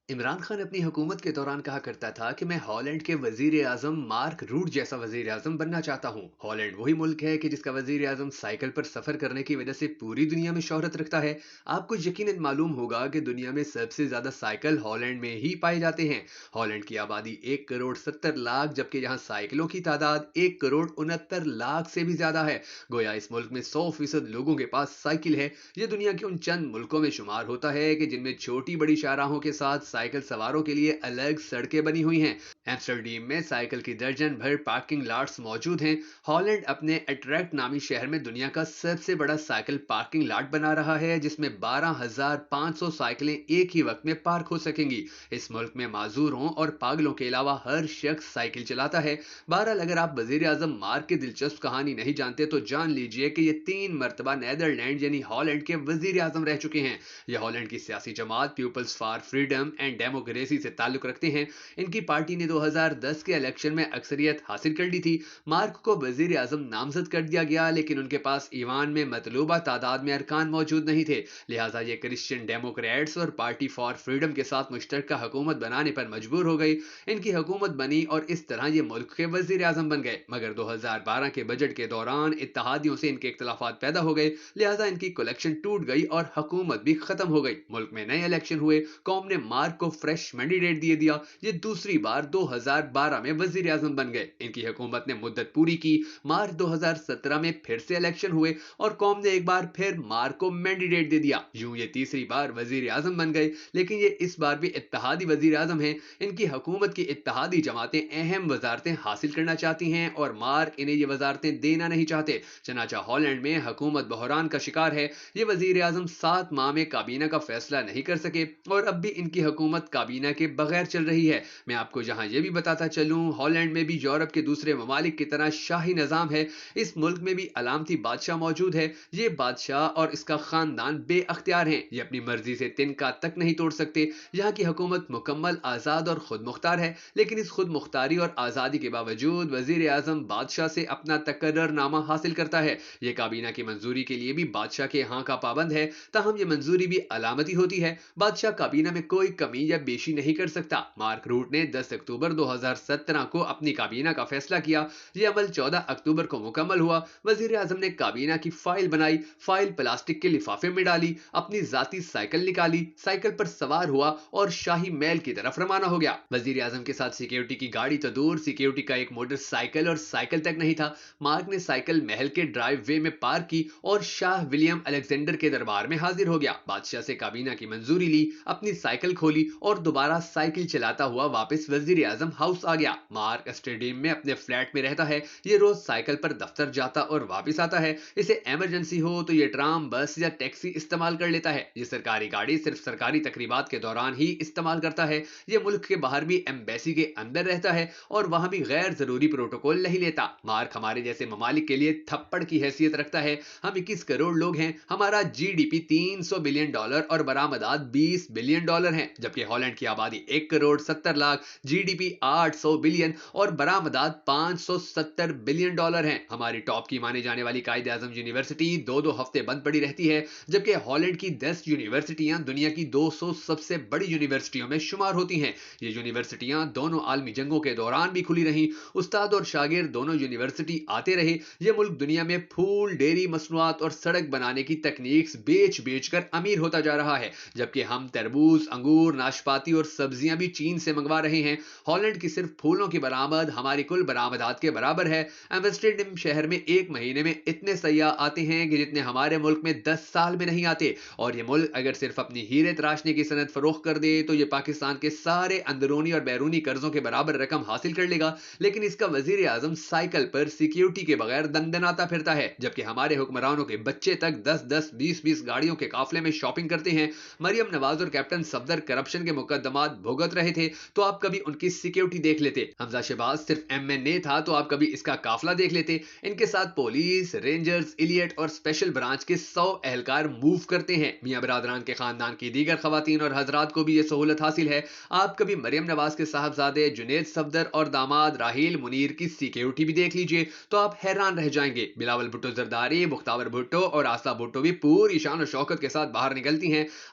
عمران خان اپنی حکومت کے دوران کہا کرتا تھا کہ میں ہالینڈ کے وزیر اعظم مارک روٹ جیسا وزیر اعظم بننا چاہتا ہوں۔ ہالینڈ وہی ملک ہے کہ جس کا وزیر اعظم سائیکل پر سفر کرنے کی وجہ سے پوری دنیا میں شہرت رکھتا ہے۔ آپ کو یقیناً معلوم ہوگا کہ دنیا میں سب سے زیادہ سائیکل ہالینڈ میں ہی پائے جاتے ہیں۔ ہالینڈ کی آبادی 1 کروڑ 70 لاکھ جبکہ یہاں سائیکلوں کی تعداد 1 کروڑ 69 لاکھ سے بھی زیادہ ہے۔ گویا اس ملک میں 100% لوگوں کے پاس سائیکل ہے۔ یہ دنیا کے ان چند ملکوں میں شمار ہوتا ہے کہ جن میں چھوٹی بڑی شاہراہوں کے ساتھ سائیکل سواروں کے لیے الگ سڑکیں بنی ہوئی ہیں۔ ایمسٹرڈیم میں سائیکل کی درجن بھر پارکنگ لاٹس موجود ہیں۔ ہالینڈ اپنے اٹریکٹ نامی شہر میں دنیا کا سب سے بڑا سائیکل پارکنگ لاٹ بنا رہا ہے، جس میں 12,500 سائیکلیں ایک ہی وقت میں پارک ہو سکیں گی۔ اس ملک میں معذوروں اور پاگلوں کے علاوہ ہر شخص سائیکل چلاتا ہے۔ بہرحال اگر آپ وزیر اعظم مارک کی دلچسپ کہانی نہیں جانتے تو جان لیجئے کہ یہ 3 مرتبہ نیدرلینڈ یعنی ہالینڈ کے وزیر اعظم رہ چکے ہیں۔ یہ ہالینڈ کی سیاسی جماعت people's for freedom and democracy سے تعلق رکھتے ہیں۔ ان کی پارٹی نے 2010 کے الیکشن میں اکثریت حاصل کر لی تھی۔ مارک کو وزیر اعظم نامزد کر دیا گیا لیکن ان کے پاس ایوان میں مطلوبہ تعداد میں ارکان موجود نہیں تھے، لہٰذا یہ کرسچین ڈیموکریٹس اور پارٹی فار فریڈم کے ساتھ مشترکہ حکومت بنانے پر مجبور ہو گئی۔ ان کی حکومت بنی اور اس طرح یہ ملک کے وزیر اعظم بن گئے، مگر 2012 کے بجٹ کے دوران اتحادیوں سے ان کے اختلافات پیدا ہو گئے، لہٰذا ان کی کلیکشن ٹوٹ گئی اور حکومت بھی ختم ہو گئی۔ ملک میں نئے الیکشن ہوئے، قوم نے مارک کو فریش مینڈیٹ دے دیا۔ یہ دوسری بار 2012 میں وزیر اعظم بن گئے۔ ان کی حکومت نے مدت پوری کی۔ مارچ 2017 میں پھر سے الیکشن ہوئے اور قوم نے ایک بار پھر مارک کو مینڈیٹ دے دیا۔ یوں یہ تیسری بار وزیر اعظم بن گئے، لیکن یہ اس بار بھی اتحادی وزیر اعظم ہیں۔ ان کی حکومت کی اتحادی جماعتیں اہم وزارتیں حاصل کرنا چاہتی ہیں اور مارک انہیں یہ وزارتیں دینا نہیں چاہتے۔ چنانچہ ہالینڈ میں حکومت بحران کا شکار ہے۔ یہ وزیر اعظم 7 ماہ میں کابینہ کا فیصلہ نہیں کر سکے اور اب بھی ان کی حکومت کابینہ کے بغیر چل رہی ہے۔ میں آپ کو یہاں یہ بھی بتاتا چلوں، ہالینڈ میں بھی یورپ کے دوسرے ممالک کی طرح شاہی نظام ہے۔ اس ملک میں بھی علامتی بادشاہ موجود ہے۔ یہ بادشاہ اور اس کا خاندان بے اختیار ہیں، یہ اپنی مرضی سے تنکا تک نہیں توڑ سکتے۔ یہاں کی حکومت مکمل آزاد اور خود مختار ہے، لیکن اس خود مختاری اور آزادی کے باوجود وزیر اعظم بادشاہ سے اپنا تقرر نامہ حاصل کرتا ہے۔ یہ کابینہ کی منظوری کے لیے بھی بادشاہ کے ہاں کا پابند ہے، تاہم یہ منظوری بھی علامتی ہوتی ہے۔ بادشاہ کابینہ میں کوئی کمی یا بیشی نہیں کر سکتا۔ مارک روٹ نے 10 اکتوبر 2017 کو اپنی کابینہ کا فیصلہ کیا۔ یہ عمل 14 اکتوبر کو مکمل ہوا۔ وزیر اعظم نے کابینہ کی فائل بنائی، فائل پلاسٹک کے لفافے میں ڈالی، اپنی ذاتی سائیکل نکالی، سائیکل پر سوار ہوا اور شاہی محل کی طرف روانہ ہو گیا۔ وزیر اعظم کے ساتھ سیکیورٹی کی گاڑی تو دور، سیکیورٹی کا ایک موٹر سائیکل اور سائیکل تک نہیں تھا۔ مارک نے سائیکل محل کے ڈرائیو وے میں پارک کی اور شاہ ولیم الیگزینڈر کے دربار میں حاضر ہو گیا۔ بادشاہ سے کابینہ کی منظوری لی، اپنی سائیکل کھولی اور دوبارہ سائیکل چلاتا ہوا واپس وزیر اعظم ہاؤس آ گیا۔ مارک اسٹیڈیم میں اپنے فلیٹ میں رہتا ہے۔ یہ روز سائیکل پر دفتر جاتا اور واپس آتا ہے۔ اسے ایمرجنسی ہو تو یہ ٹرام، بس یا ٹیکسی استعمال کر لیتا ہے۔ یہ سرکاری گاڑی صرف سرکاری تقریبات کے دوران ہی استعمال کرتا ہے۔ یہ ملک کے باہر بھی ایمبیسی کے اندر رہتا ہے اور وہاں بھی غیر ضروری پروٹوکول نہیں لیتا۔ مارک ہمارے جیسے ممالک کے لیے تھپڑ کی حیثیت رکھتا ہے۔ ہم 21 کروڑ لوگ ہیں، ہمارا جی ڈی پی $300 بلین اور برآمدات $20 بلین ہیں، جبکہ ہالینڈ کی آبادی 1 crore 70 lakh, G D P 800 billion اور برآمدات $570 بلین ہیں۔ ہماری ٹاپ کی مانے جانے والی قائد اعظم یونیورسٹی 2 ہفتے بند پڑی رہتی ہے، جبکہ ہالینڈ کی 10 یونیورسٹیاں دنیا کی 200 سب سے بڑی یونیورسٹیوں میں شمار ہوتی ہیں۔ یہ یونیورسٹیاں دونوں عالمی جنگوں کے دوران بھی کھلی رہیں، استاد اور شاگرد دونوں یونیورسٹی آتے رہے۔ یہ ملک دنیا میں پھول، ڈیری مصنوعات اور سڑک بنانے کی تکنیکس بیچ کر امیر ہوتا جا رہا ہے، جبکہ ہم تربوز، انگور، ناشپاتی اور سبزیاں بھی چین سے منگوا رہے ہیں۔ ہالینڈ کی صرف پھولوں کی برآمد ہماری کل برآمدات کے برابر ہے۔ ایمسٹرڈیم شہر میں ایک مہینے میں اتنے سیاح آتے ہیں کہ جتنے ہمارے ملک میں 10 سال میں نہیں آتے، اور یہ ملک اگر صرف اپنی ہیرے تراشنے کی صنعت فروخت کر دے تو یہ پاکستان کے سارے اندرونی اور بیرونی قرضوں کے برابر رقم حاصل کر لے گا، لیکن اس کا وزیر اعظم سائیکل پر سیکیورٹی کے بغیر دندناتا پھرتا ہے، جبکہ ہمارے حکمرانوں کے بچے تک 10 20 گاڑیوں کے قافلے میں شاپنگ کرتے ہیں۔ مریم نواز اور کیپٹن صفدر کرپشن کے مقدمات بھگت رہے تھے تو آپ کبھی ان کی سیکیورٹی دیکھ لیتے۔ حمزہ شہباز صرف ایم این اے تھا تو آپ کبھی اس کا قافلہ دیکھ لیتے۔ ان کے ساتھ پولیس، رینجرز، ایلیٹ اور اسپیشل برانچ کے 100 اہلکار موو کرتے ہیں۔ میاں برادران کے خاندان کی دیگر خواتین اور حضرات کو بھی یہ سہولت حاصل ہے۔ آپ کبھی مریم نواز کے صاحبزادے جنید صفدر اور داماد راحیل منیر کی سیکیورٹی بھی دیکھ لیجئے تو آپ حیران رہ جائیں گے۔ بلاول بھٹو زرداری، مختار بھٹو اور آسا بھٹو بھی پوری شان و شوکت کے ساتھ باہر نکلتی ہیں۔